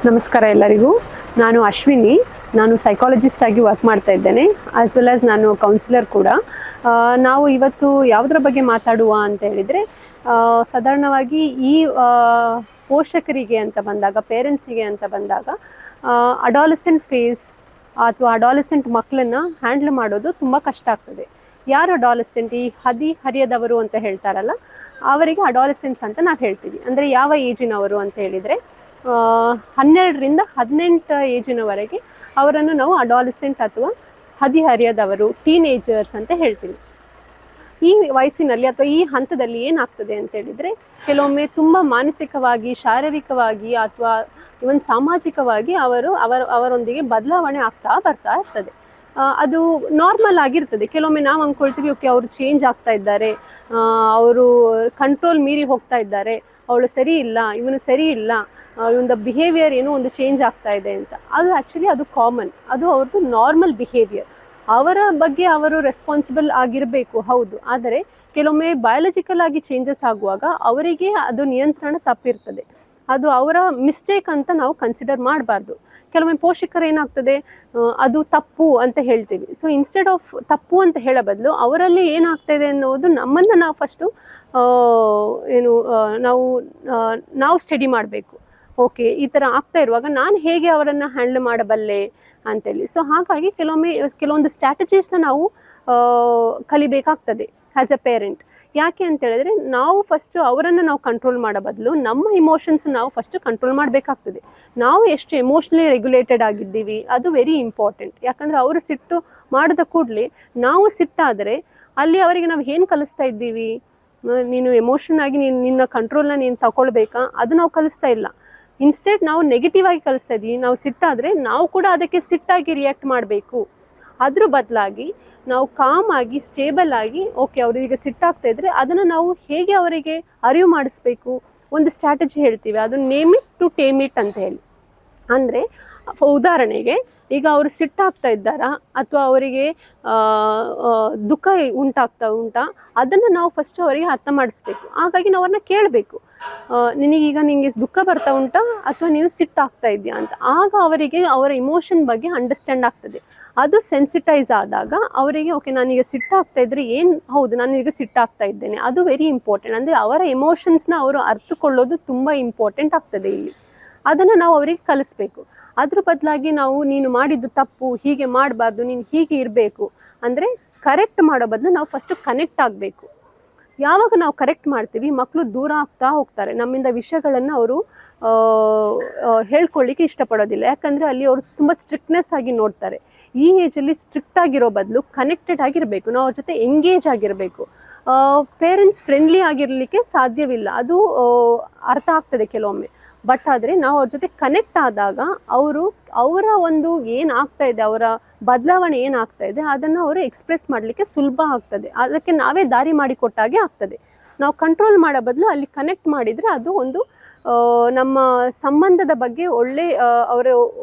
ನಮಸ್ಕಾರ ಎಲ್ಲರಿಗೂ. ನಾನು ಅಶ್ವಿನಿ. ನಾನು ಸೈಕಾಲಜಿಸ್ಟ್ ಆಗಿ ವರ್ಕ್ ಮಾಡ್ತಾ ಇದ್ದೇನೆ, ಆಸ್ ವೆಲ್ ಆಸ್ ನಾನು ಕೌನ್ಸಿಲರ್ ಕೂಡ. ನಾವು ಇವತ್ತು ಯಾವುದರ ಬಗ್ಗೆ ಮಾತಾಡುವ ಅಂತ ಹೇಳಿದರೆ, ಸಾಧಾರಣವಾಗಿ ಈ ಪೋಷಕರಿಗೆ ಅಂತ ಬಂದಾಗ, ಪೇರೆಂಟ್ಸಿಗೆ ಅಂತ ಬಂದಾಗ, ಅಡಾಲಸೆಂಟ್ ಫೇಸ್ ಅಥವಾ ಅಡಾಲಸೆಂಟ್ ಮಕ್ಕಳನ್ನು ಹ್ಯಾಂಡ್ಲ್ ಮಾಡೋದು ತುಂಬ ಕಷ್ಟ ಆಗ್ತದೆ. ಯಾರು ಅಡಾಲಸೆಂಟ್, ಈ ಹದಿಹರೆಯದವರು ಅಂತ ಹೇಳ್ತಾರಲ್ಲ, ಅವರಿಗೆ ಅಡಾಲಸೆಂಟ್ಸ್ ಅಂತ ನಾವು ಹೇಳ್ತೀವಿ. ಅಂದರೆ ಯಾವ ಏಜಿನವರು ಅಂತ ಹೇಳಿದರೆ 12ರಿಂದ 18 ಏಜಿನವರೆಗೆ ಅವರನ್ನು ನಾವು ಅಡಾಲಸೆಂಟ್ ಅಥವಾ ಹದಿಹರೆಯದವರು, ಟೀನೇಜರ್ಸ್ ಅಂತ ಹೇಳ್ತೀವಿ. ಈ ವಯಸ್ಸಿನಲ್ಲಿ ಅಥವಾ ಈ ಹಂತದಲ್ಲಿ ಏನಾಗ್ತದೆ ಅಂತ ಹೇಳಿದರೆ, ಕೆಲವೊಮ್ಮೆ ತುಂಬ ಮಾನಸಿಕವಾಗಿ, ಶಾರೀರಿಕವಾಗಿ ಅಥವಾ ಇವನ್ ಸಾಮಾಜಿಕವಾಗಿ ಅವರೊಂದಿಗೆ ಬದಲಾವಣೆ ಬರ್ತಾ ಇರ್ತದೆ. ಅದು ನಾರ್ಮಲ್ ಆಗಿರ್ತದೆ. ಕೆಲವೊಮ್ಮೆ ನಾವು ಅಂದ್ಕೊಳ್ತೀವಿ, ಓಕೆ ಅವರು ಚೇಂಜ್ ಆಗ್ತಾ ಇದ್ದಾರೆ, ಅವರು ಕಂಟ್ರೋಲ್ ಮೀರಿ ಹೋಗ್ತಾ ಇದ್ದಾರೆ, ಅವಳು ಸರಿ ಇಲ್ಲ, ಇವನು ಸರಿ ಇಲ್ಲ, ಇವೊಂದು ಬಿಹೇವಿಯರ್ ಏನೋ ಒಂದು ಚೇಂಜ್ ಆಗ್ತಾ ಇದೆ ಅಂತ. ಅದು ಆ್ಯಕ್ಚುಲಿ ಅದು ಕಾಮನ್, ಅದು ಅವ್ರದ್ದು ನಾರ್ಮಲ್ ಬಿಹೇವಿಯರ್. ಅವರ ಬಗ್ಗೆ ಅವರು ರೆಸ್ಪಾನ್ಸಿಬಲ್ ಆಗಿರಬೇಕು, ಹೌದು. ಆದರೆ ಕೆಲವೊಮ್ಮೆ ಬಯಾಲಜಿಕಲ್ ಆಗಿ ಚೇಂಜಸ್ ಆಗುವಾಗ ಅವರಿಗೆ ಅದು ನಿಯಂತ್ರಣ ತಪ್ಪಿರ್ತದೆ. ಅದು ಅವರ ಮಿಸ್ಟೇಕ್ ಅಂತ ನಾವು ಕನ್ಸಿಡರ್ ಮಾಡಬಾರ್ದು. ಕೆಲವೊಮ್ಮೆ ಪೋಷಕರು ಏನಾಗ್ತದೆ, ಅದು ತಪ್ಪು ಅಂತ ಹೇಳ್ತೀವಿ. ಸೊ ಇನ್ಸ್ಟೆಡ್ ಆಫ್ ತಪ್ಪು ಅಂತ ಹೇಳೋ ಬದಲು ಅವರಲ್ಲಿ ಏನಾಗ್ತಾಯಿದೆ ಅನ್ನೋದು ನಮ್ಮನ್ನು ನಾವು ಫಸ್ಟು ನಾವು ಸ್ಟಡಿ ಮಾಡಬೇಕು. ಓಕೆ, ಈ ಥರ ಆಗ್ತಾ ಇರುವಾಗ ನಾನು ಹೇಗೆ ಅವರನ್ನು ಹ್ಯಾಂಡಲ್ ಮಾಡಬಲ್ಲೆ ಅಂತೇಳಿ. ಸೊ ಹಾಗಾಗಿ ಕೆಲವೊಂದು ಸ್ಟ್ರಾಟಜೀಸ್ನ ನಾವು ಕಲಿಬೇಕಾಗ್ತದೆ ಆ್ಯಸ್ ಎ ಪೇರೆಂಟ್. ಯಾಕೆ ಅಂತೇಳಿದ್ರೆ, ನಾವು ಫಸ್ಟು ಅವರನ್ನು ನಾವು ಕಂಟ್ರೋಲ್ ಮಾಡೋ ಬದಲು ನಮ್ಮ ಇಮೋಷನ್ಸ್ ನಾವು ಫಸ್ಟು ಕಂಟ್ರೋಲ್ ಮಾಡಬೇಕಾಗ್ತದೆ. ನಾವು ಎಷ್ಟು ಎಮೋಷ್ನಲಿ ರೆಗ್ಯುಲೇಟೆಡ್ ಆಗಿದ್ದೀವಿ ಅದು ವೆರಿ ಇಂಪಾರ್ಟೆಂಟ್. ಯಾಕಂದರೆ ಅವರು ಸಿಟ್ಟು ಮಾಡಿದ ಕೂಡಲೇ ನಾವು ಸಿಟ್ಟಾದರೆ ಅಲ್ಲಿ ಅವರಿಗೆ ನಾವು ಏನು ಕಲಿಸ್ತಾ ಇದ್ದೀವಿ, ನೀನು ಎಮೋಷನ್ ಆಗಿ ನಿನ್ನ ಕಂಟ್ರೋಲ್ನ ನೀನು ತಗೊಳ್ಬೇಕಾ, ಅದು ನಾವು ಕಲಿಸ್ತಾ ಇಲ್ಲ. ಇನ್ಸ್ಟೆಡ್ ನಾವು ನೆಗೆಟಿವ್ ಆಗಿ ಕಲಿಸ್ತಾ ಇದ್ದೀವಿ. ನಾವು ಸಿಟ್ಟಾದರೆ ನಾವು ಕೂಡ ಅದಕ್ಕೆ ಸಿಟ್ಟಾಗಿ ರಿಯಾಕ್ಟ್ ಮಾಡಬೇಕು. ಅದ್ರ ಬದಲಾಗಿ ನಾವು ಕಾಮ್ ಆಗಿ, ಸ್ಟೇಬಲ್ ಆಗಿ, ಓಕೆ ಅವರಿಗೆ ಸಿಟ್ಟಾಗ್ತಾ ಇದ್ದರೆ ಅದನ್ನು ನಾವು ಹೇಗೆ ಅವರಿಗೆ ಅರಿವು ಮಾಡಿಸ್ಬೇಕು, ಒಂದು ಸ್ಟ್ರಾಟಜಿ ಹೇಳ್ತೀವಿ. ಅದು name it to tame it ಅಂತ ಹೇಳಿ. ಅಂದರೆ ಉದಾಹರಣೆಗೆ, ಈಗ ಅವರು ಸಿಟ್ಟಾಗ್ತಾ ಇದ್ದಾರಾ ಅಥವಾ ಅವರಿಗೆ ದುಃಖ ಉಂಟಾ, ಅದನ್ನು ನಾವು ಫಸ್ಟು ಅವರಿಗೆ ಅರ್ಥ ಮಾಡಿಸ್ಬೇಕು. ಹಾಗಾಗಿ ನಾವು ಅವ್ರನ್ನ ಕೇಳಬೇಕು, ನಿನಗೆ ದುಃಖ ಬರ್ತಾ ಉಂಟಾ ಅಥವಾ ನೀನು ಸಿಟ್ಟಾಗ್ತಾ ಇದೆಯಾ ಅಂತ. ಆಗ ಅವರಿಗೆ ಅವರ ಇಮೋಷನ್ ಬಗ್ಗೆ ಅಂಡರ್ಸ್ಟ್ಯಾಂಡ್ ಆಗ್ತದೆ. ಅದು ಸೆನ್ಸಿಟೈಸ್ ಆದಾಗ ಅವರಿಗೆ, ಓಕೆ ನಾನೀಗ ಸಿಟ್ಟಾಗ್ತಾ ಇದ್ದರೆ ಹೌದು ನಾನೀಗ ಸಿಟ್ಟಾಗ್ತಾ ಇದ್ದೇನೆ, ಅದು ವೆರಿ ಇಂಪಾರ್ಟೆಂಟ್. ಅಂದರೆ ಅವರ ಎಮೋಷನ್ಸ್ನ ಅವರು ಅರ್ಥಕೊಳ್ಳೋದು ತುಂಬ ಇಂಪಾರ್ಟೆಂಟ್ ಆಗ್ತದೆ ಇಲ್ಲಿ. ಅದನ್ನು ನಾವು ಅವರಿಗೆ ಕಲಿಸ್ಬೇಕು. ಅದ್ರ ಬದಲಾಗಿ ನೀನು ಮಾಡಿದ್ದು ತಪ್ಪು, ಹೀಗೆ ಮಾಡಬಾರ್ದು, ನೀನು ಹೀಗೆ ಇರಬೇಕು ಅಂದರೆ ಕರೆಕ್ಟ್ ಮಾಡೋ ಬದಲು ನಾವು ಫಸ್ಟು ಕನೆಕ್ಟ್ ಆಗಬೇಕು. ಯಾವಾಗ ನಾವು ಕರೆಕ್ಟ್ ಮಾಡ್ತೀವಿ, ಮಕ್ಕಳು ದೂರ ಆಗ್ತಾ ಹೋಗ್ತಾರೆ. ನಮ್ಮಿಂದ ವಿಷಯಗಳನ್ನು ಅವರು ಹೇಳ್ಕೊಳ್ಳಿಕ್ಕೆ ಇಷ್ಟಪಡೋದಿಲ್ಲ. ಯಾಕಂದರೆ ಅಲ್ಲಿ ಅವರು ತುಂಬ ಸ್ಟ್ರಿಕ್ಟ್ನೆಸ್ ಆಗಿ ನೋಡ್ತಾರೆ. ಈ ಏಜಲ್ಲಿ ಸ್ಟ್ರಿಕ್ಟ್ ಆಗಿರೋ ಬದಲು ಕನೆಕ್ಟೆಡ್ ಆಗಿರಬೇಕು, ನಾವು ಅವ್ರ ಜೊತೆ ಎಂಗೇಜ್ ಆಗಿರಬೇಕು. ಪೇರೆಂಟ್ಸ್ ಫ್ರೆಂಡ್ಲಿ ಆಗಿರಲಿಕ್ಕೆ ಸಾಧ್ಯವಿಲ್ಲ, ಅದು ಅರ್ಥ ಆಗ್ತದೆ ಕೆಲವೊಮ್ಮೆ. ಬಟ್ ಆದರೆ ನಾವು ಅವ್ರ ಜೊತೆ ಕನೆಕ್ಟ್ ಆದಾಗ ಅವರ ಒಂದು ಏನಾಗ್ತಾ ಇದೆ, ಅವರ ಬದಲಾವಣೆ ಏನಾಗ್ತಾ ಇದೆ ಅದನ್ನು ಅವರು ಎಕ್ಸ್ಪ್ರೆಸ್ ಮಾಡಲಿಕ್ಕೆ ಸುಲಭ ಆಗ್ತದೆ. ಅದಕ್ಕೆ ನಾವೇ ದಾರಿ ಮಾಡಿಕೊಟ್ಟಾಗೆ ಆಗ್ತದೆ. ನಾವು ಕಂಟ್ರೋಲ್ ಮಾಡೋ ಬದಲು ಅಲ್ಲಿ ಕನೆಕ್ಟ್ ಮಾಡಿದರೆ ಅದು ಒಂದು ನಮ್ಮ ಸಂಬಂಧದ ಬಗ್ಗೆ ಒಳ್ಳೆ ಅವರು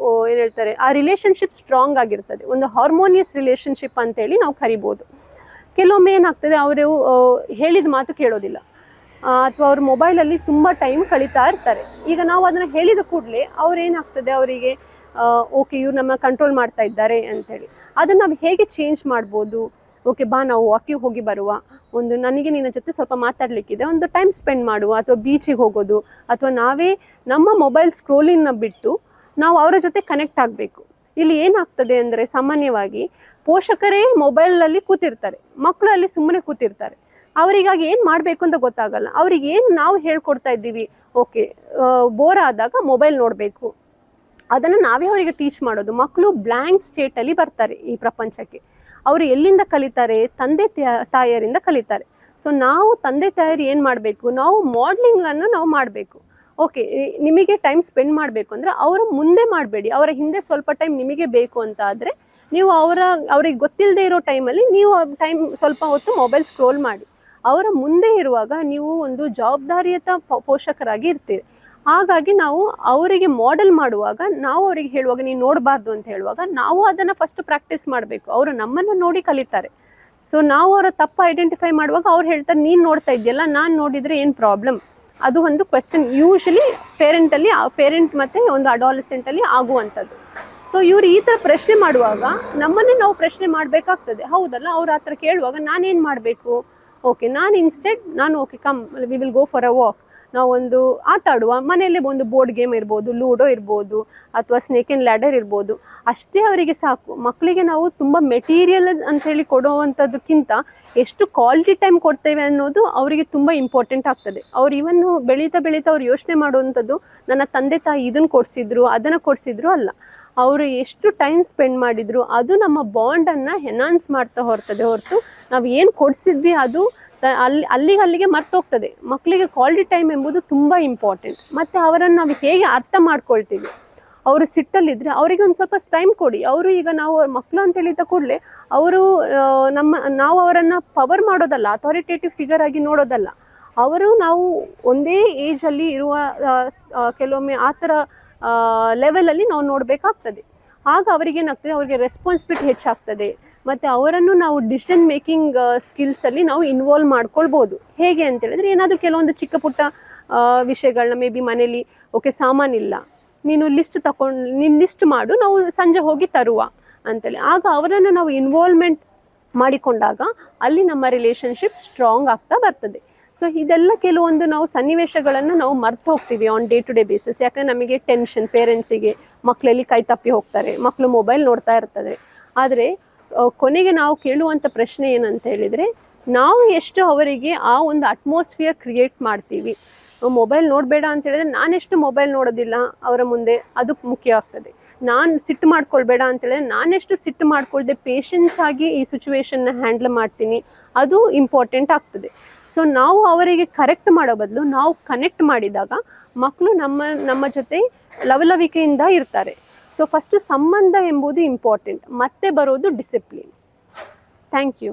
ಏನು ಹೇಳ್ತಾರೆ, ಆ ರಿಲೇಷನ್ಶಿಪ್ ಸ್ಟ್ರಾಂಗ್ ಆಗಿರ್ತದೆ. ಒಂದು ಹಾರ್ಮೋನಿಯಸ್ ರಿಲೇಷನ್ಶಿಪ್ ಅಂತೇಳಿ ನಾವು ಕರಿಬೋದು. ಕೆಲವೊಮ್ಮೆ ಏನಾಗ್ತದೆ, ಅವರು ಹೇಳಿದ ಮಾತು ಕೇಳೋದಿಲ್ಲ ಅಥವಾ ಅವ್ರ ಮೊಬೈಲಲ್ಲಿ ತುಂಬ ಟೈಮ್ ಕಳೀತಾ ಇರ್ತಾರೆ. ಈಗ ನಾವು ಅದನ್ನು ಹೇಳಿದ ಕೂಡಲೇ ಅವ್ರೇನಾಗ್ತದೆ, ಅವರಿಗೆ ಓಕೆ ಇವ್ರು ನಮ್ಮ ಕಂಟ್ರೋಲ್ ಮಾಡ್ತಾ ಇದ್ದಾರೆ ಅಂಥೇಳಿ. ಅದನ್ನು ನಾವು ಹೇಗೆ ಚೇಂಜ್ ಮಾಡ್ಬೋದು, ಓಕೆ ಬಾ ನಾವು ವಾಕಿಂಗ್ ಹೋಗಿ ಬರುವ, ನನಗೆ ನಿನ್ನ ಜೊತೆ ಸ್ವಲ್ಪ ಮಾತಾಡಲಿಕ್ಕಿದೆ, ಒಂದು ಟೈಮ್ ಸ್ಪೆಂಡ್ ಮಾಡುವ, ಅಥವಾ ಬೀಚಿಗೆ ಹೋಗೋದು, ಅಥವಾ ನಾವೇ ನಮ್ಮ ಮೊಬೈಲ್ ಸ್ಕ್ರೋಲಿಂಗ್ನ ಬಿಟ್ಟು ನಾವು ಅವರ ಜೊತೆ ಕನೆಕ್ಟ್ ಆಗಬೇಕು. ಇಲ್ಲಿ ಏನಾಗ್ತದೆ ಅಂದರೆ, ಸಾಮಾನ್ಯವಾಗಿ ಪೋಷಕರೇ ಮೊಬೈಲಲ್ಲಿ ಕೂತಿರ್ತಾರೆ, ಮಕ್ಕಳು ಅಲ್ಲಿ ಸುಮ್ಮನೆ ಕೂತಿರ್ತಾರೆ. ಅವರಿಗಾಗಿ ಏನು ಮಾಡಬೇಕು ಅಂತ ಗೊತ್ತಾಗಲ್ಲ. ಅವ್ರಿಗೆ ಏನು ನಾವು ಹೇಳ್ಕೊಡ್ತಾ ಇದ್ದೀವಿ, ಓಕೆ ಬೋರ್ ಆದಾಗ ಮೊಬೈಲ್ ನೋಡಬೇಕು, ಅದನ್ನು ನಾವೇ ಅವರಿಗೆ ಟೀಚ್ ಮಾಡೋದು. ಮಕ್ಕಳು ಬ್ಲ್ಯಾಂಕ್ ಸ್ಟೇಟಲ್ಲಿ ಬರ್ತಾರೆ ಈ ಪ್ರಪಂಚಕ್ಕೆ. ಅವರು ಎಲ್ಲಿಂದ ಕಲಿತಾರೆ, ತಂದೆ ತಾಯಿಯರಿಂದ ಕಲಿತಾರೆ. ಸೊ ನಾವು ತಂದೆ ತಾಯಿಯರು ಏನು ಮಾಡಬೇಕು, ನಾವು ಮಾಡೆಲಿಂಗನ್ನು ನಾವು ಮಾಡಬೇಕು. ಓಕೆ ನಿಮಗೆ ಟೈಮ್ ಸ್ಪೆಂಡ್ ಮಾಡಬೇಕು ಅಂದರೆ ಅವರ ಮುಂದೆ ಮಾಡಬೇಡಿ, ಅವರ ಹಿಂದೆ ಸ್ವಲ್ಪ ಟೈಮ್ ನಿಮಗೆ ಬೇಕು ಅಂತ ಆದರೆ ನೀವು ಅವ್ರಿಗೆ ಗೊತ್ತಿಲ್ಲದೆ ಇರೋ ಟೈಮಲ್ಲಿ ನೀವು ಸ್ವಲ್ಪ ಹೊತ್ತು ಮೊಬೈಲ್ ಸ್ಕ್ರೋಲ್ ಮಾಡಿ. ಅವರ ಮುಂದೆ ಇರುವಾಗ ನೀವು ಒಂದು ಜವಾಬ್ದಾರಿಯುತ ಪೋಷಕರಾಗಿ ಇರ್ತೀರಿ. ಹಾಗಾಗಿ ನಾವು ಅವರಿಗೆ ಮಾಡೆಲ್ ಮಾಡುವಾಗ, ನಾವು ಅವರಿಗೆ ಹೇಳುವಾಗ ನೀನು ನೋಡಬಾರ್ದು ಅಂತ ಹೇಳುವಾಗ, ನಾವು ಅದನ್ನು ಫಸ್ಟ್ ಪ್ರಾಕ್ಟೀಸ್ ಮಾಡಬೇಕು. ಅವರು ನಮ್ಮನ್ನು ನೋಡಿ ಕಲಿತಾರೆ. ಸೊ ನಾವು ಅವರ ತಪ್ಪು ಐಡೆಂಟಿಫೈ ಮಾಡುವಾಗ ಅವ್ರು ಹೇಳ್ತಾರೆ, ನೀನು ನೋಡ್ತಾ ಇದೆಯಲ್ಲ, ನಾನು ನೋಡಿದರೆ ಏನು ಪ್ರಾಬ್ಲಮ್ ಅದು ಒಂದು ಕ್ವೆಶ್ಚನ್ ಯೂಶಲಿ ಪೇರೆಂಟ್ ಮತ್ತು ಒಂದು ಅಡಾಲಸೆಂಟಲ್ಲಿ ಆಗುವಂಥದ್ದು. ಸೊ ಇವ್ರು ಈ ಥರ ಪ್ರಶ್ನೆ ಮಾಡುವಾಗ ನಮ್ಮನ್ನೇ ನಾವು ಪ್ರಶ್ನೆ ಮಾಡಬೇಕಾಗ್ತದೆ, ಹೌದಲ್ಲ? ಅವ್ರು ಆ ಥರ ಕೇಳುವಾಗ ನಾನೇನು ಮಾಡಬೇಕು? Okay, okay come we will go for a walk, ನಾವೊಂದು ಆಟ ಆಡುವ, ಮನೆಯಲ್ಲೇ ಒಂದು ಬೋರ್ಡ್ ಗೇಮ್ ಇರ್ಬೋದು, ಲೂಡೋ ಇರ್ಬೋದು, ಅಥವಾ ಸ್ನೇಕ್ ಆ್ಯಂಡ್ ಲ್ಯಾಡರ್ ಇರ್ಬೋದು, ಅಷ್ಟೇ ಅವರಿಗೆ ಸಾಕು. ಮಕ್ಕಳಿಗೆ ನಾವು ತುಂಬ ಮೆಟೀರಿಯಲ್ ಅಂಥೇಳಿ ಕೊಡುವಂಥದ್ದಕ್ಕಿಂತ ಎಷ್ಟು ಕ್ವಾಲಿಟಿ ಟೈಮ್ ಕೊಡ್ತೇವೆ ಅನ್ನೋದು ಅವರಿಗೆ ತುಂಬ ಇಂಪಾರ್ಟೆಂಟ್ ಆಗ್ತದೆ. ಅವ್ರು ಇವನ್ನು ಬೆಳೀತಾ ಅವ್ರು ಯೋಚನೆ ಮಾಡುವಂಥದ್ದು ನನ್ನ ತಂದೆ ತಾಯಿ ಇದನ್ನು ಕೊಡಿಸಿದ್ರು ಅದನ್ನು ಕೊಡಿಸಿದ್ರು ಅಲ್ಲ, ಅವರು ಎಷ್ಟು ಟೈಮ್ ಸ್ಪೆಂಡ್ ಮಾಡಿದ್ರು ಅದು ನಮ್ಮ ಬಾಂಡನ್ನು ಎನ್ಹಾನ್ಸ್ ಮಾಡ್ತಾ ಹೊರತು ನಾವು ಏನು ಕೊಡಿಸಿದ್ವಿ ಅದು ಅಲ್ಲಿಗೆ ಮರ್ತೋಗ್ತದೆ. ಮಕ್ಕಳಿಗೆ ಕ್ವಾಲಿಟಿ ಟೈಮ್ ಎಂಬುದು ತುಂಬ ಇಂಪಾರ್ಟೆಂಟ್. ಮತ್ತು ಅವರನ್ನು ನಾವು ಹೇಗೆ ಅರ್ಥ ಮಾಡ್ಕೊಳ್ತೀವಿ, ಅವರು ಸಿಟ್ಟಲ್ಲಿದ್ದರೆ ಅವರಿಗೆ ಒಂದು ಸ್ವಲ್ಪ ಟೈಮ್ ಕೊಡಿ. ಅವರು ಈಗ ನಾವು ಮಕ್ಕಳು ಅಂತೇಳಿ ಕೂಡಲೇ ನಾವು ಅವರನ್ನು ಪವರ್ ಮಾಡೋದಲ್ಲ, ಅಥಾರಿಟೇಟಿವ್ ಫಿಗರ್ ಆಗಿ ನೋಡೋದಲ್ಲ. ನಾವು ಒಂದೇ ಏಜಲ್ಲಿ ಇರುವ ಕೆಲವೊಮ್ಮೆ ಆ ಥರ ಲೆವೆಲಲ್ಲಿ ನಾವು ನೋಡಬೇಕಾಗ್ತದೆ. ಆಗ ಅವರಿಗೇನಾಗ್ತದೆ, ಅವರಿಗೆ ರೆಸ್ಪಾನ್ಸಿಬಿಲಿಟಿ ಹೆಚ್ಚಾಗ್ತದೆ. ಮತ್ತು ಅವರನ್ನು ನಾವು ಡಿಸಿಷನ್ ಮೇಕಿಂಗ್ ಸ್ಕಿಲ್ಸಲ್ಲಿ ನಾವು ಇನ್ವಾಲ್ವ್ ಮಾಡ್ಕೊಳ್ಬೋದು. ಹೇಗೆ ಅಂತೇಳಿದ್ರೆ, ಏನಾದರೂ ಕೆಲವೊಂದು ಚಿಕ್ಕ ಪುಟ್ಟ ವಿಷಯಗಳನ್ನ ಮೇ ಬಿ ಮನೇಲಿ ಓಕೆ ಸಾಮಾನಿಲ್ಲ, ನೀನು ಲಿಸ್ಟ್ ಮಾಡು, ನಾವು ಸಂಜೆ ಹೋಗಿ ತರುವ ಅಂತೇಳಿ. ಆಗ ಅವರನ್ನು ನಾವು ಇನ್ವಾಲ್ವ್ಮೆಂಟ್ ಮಾಡಿಕೊಂಡಾಗ ಅಲ್ಲಿ ನಮ್ಮ ರಿಲೇಷನ್ಶಿಪ್ ಸ್ಟ್ರಾಂಗ್ ಆಗ್ತಾ ಬರ್ತದೆ. ಸೊ ಇದೆಲ್ಲ ಕೆಲವೊಂದು ನಾವು ಸನ್ನಿವೇಶಗಳನ್ನು ನಾವು ಮರ್ತು ಹೋಗ್ತೀವಿ on day to day basis. ಯಾಕಂದರೆ ನಮಗೆ ಟೆನ್ಷನ್, ಪೇರೆಂಟ್ಸಿಗೆ ಮಕ್ಕಳಲ್ಲಿ ಕೈ ತಪ್ಪಿ ಹೋಗ್ತಾರೆ, ಮಕ್ಕಳು ಮೊಬೈಲ್ ನೋಡ್ತಾ ಇರ್ತಾರೆ. ಆದರೆ ಕೊನೆಗೆ ನಾವು ಕೇಳುವಂಥ ಪ್ರಶ್ನೆ ಏನಂತ ಹೇಳಿದರೆ, ನಾವು ಎಷ್ಟು ಅವರಿಗೆ ಆ ಒಂದು ಅಟ್ಮಾಸ್ಫಿಯರ್ ಕ್ರಿಯೇಟ್ ಮಾಡ್ತೀವಿ. ಮೊಬೈಲ್ ನೋಡಬೇಡ ಅಂತ ಹೇಳಿದ್ರೆ ನಾನೆಷ್ಟು ಮೊಬೈಲ್ ನೋಡೋದಿಲ್ಲ ಅವರ ಮುಂದೆ, ಅದು ಮುಖ್ಯ ಆಗ್ತದೆ. ನಾನು ಸಿಟ್ಟು ಮಾಡ್ಕೊಳ್ಬೇಡ ಅಂತೇಳಿದ್ರೆ ನಾನೆಷ್ಟು ಸಿಟ್ಟು ಮಾಡ್ಕೊಳ್ದೆ ಪೇಷನ್ಸ್ ಆಗಿ ಈ ಸಿಚುವೇಶನ್ನ ಹ್ಯಾಂಡಲ್ ಮಾಡ್ತೀನಿ, ಅದು ಇಂಪಾರ್ಟೆಂಟ್ ಆಗ್ತದೆ. ಸೊ ನಾವು ಅವರಿಗೆ ಕರೆಕ್ಟ್ ಮಾಡೋ ಬದಲು ನಾವು ಕನೆಕ್ಟ್ ಮಾಡಿದಾಗ ಮಕ್ಕಳು ನಮ್ಮ ಜೊತೆ ಲವಲವಿಕೆಯಿಂದ ಇರ್ತಾರೆ. ಸೊ ಫಸ್ಟು ಸಂಬಂಧ ಎಂಬುದು ಇಂಪಾರ್ಟೆಂಟ್, ಮತ್ತೆ ಬರೋದು ಡಿಸಿಪ್ಲಿನ್. Thank you.